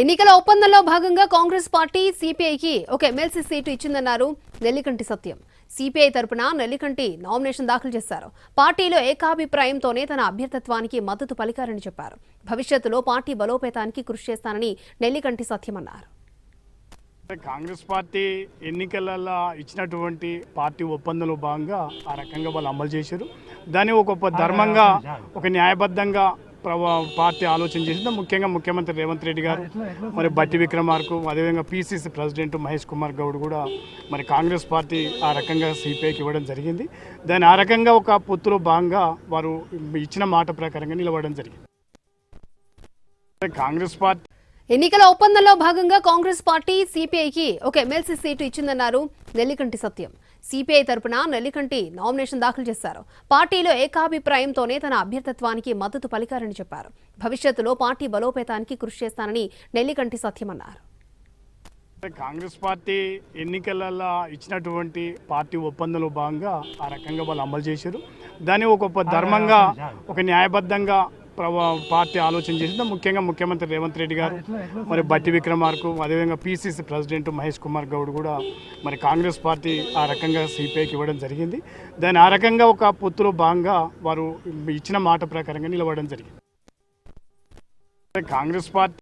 ఎన్నికల ఒప్పందంలో భాగంగా కాంగ్రెస్ పార్టీ సిపిఐకి ఒక ఎమ్మెల్సీ సీటు ఇచ్చిందన్నారు నెల్లికంటి సత్యం. సిపిఐ తరపున నెల్లికంటి నామినేషన్ దాఖలు చేశారు. పార్టీలో ఏకాభిప్రాయంతోనే తన అభ్యర్థిత్వానికి మద్దతు పలికారని చెప్పారు. భవిష్యత్తులో పార్టీ బలోపేతానికి కృషి చేస్తానని నెల్లికంటి సత్యం అన్నారు. కాంగ్రెస్ పార్టీ ఎన్నికలలో ఇచ్చినటువంటి పార్టీ ఒప్పందంలో భాగంగా ఆ రకంగా వాళ్ళు అమలు చేశారు. దాన్ని ఒక ధర్మంగా ఒక న్యాయబద్ధంగా పార్టీ ఆలోచన చేసింది. ముఖ్యంగా ముఖ్యమంత్రి రేవంత్ రెడ్డి గారు, మరి బట్టి విక్రమార్కు, అదేవిధంగా పిసిసి ప్రెసిడెంట్ మహేష్ కుమార్ గౌడ్ కూడా మరి కాంగ్రెస్ పార్టీ ఆ రకంగా సిపిఐకి ఇవ్వడం జరిగింది. దాన్ని ఆ రకంగా ఒక పొత్తులో భాగంగా వారు ఇచ్చిన మాట ప్రకారంగా నిలవడం జరిగింది. కాంగ్రెస్ పార్టీ ఎన్నికల ఒప్పందంలో భాగంగా కాంగ్రెస్ పార్టీ సిపిఐకి ఒక ఎమ్మెల్సీ సీటు ఇచ్చిందన్నారు నెల్లికంటి సత్యం. సిపిఐ తరపున నెల్లికంటి నామినేషన్ దాఖలు చేశారు. పార్టీలో ఏకాభిప్రాయంతోనే తన అభ్యర్థిత్వానికి మద్దతు పలికారని చెప్పారు. భవిష్యత్తులో పార్టీ బలోపేతానికి కృషి చేస్తానని నెల్లికంటి సత్యం అన్నారు. కాంగ్రెస్ పార్టీ ఎన్నికలలో ఇచ్చినటువంటి పార్టీ ఒప్పందంలో భాగంగా ఆ రకంగా వాళ్ళు అమలు చేశారు. దాన్ని ఒక ధర్మంగా ఒక న్యాయబద్ధంగా పార్టీ ఆలోచన చేసింది. ముఖ్యంగా ముఖ్యమంత్రి రేవంత్ రెడ్డి గారు, మరి బట్టి విక్రమార్కు, అదేవిధంగా పిసిసి ప్రెసిడెంట్ మహేష్ కుమార్ గౌడ్ కూడా మరి కాంగ్రెస్ పార్టీ ఆ రకంగా సిపిఐకి ఇవ్వడం జరిగింది. దాన్ని ఆ రకంగా ఒక పొత్తులో భాగంగా వారు ఇచ్చిన మాట ప్రకారంగా నిలవడం జరిగింది. కాంగ్రెస్ పార్టీ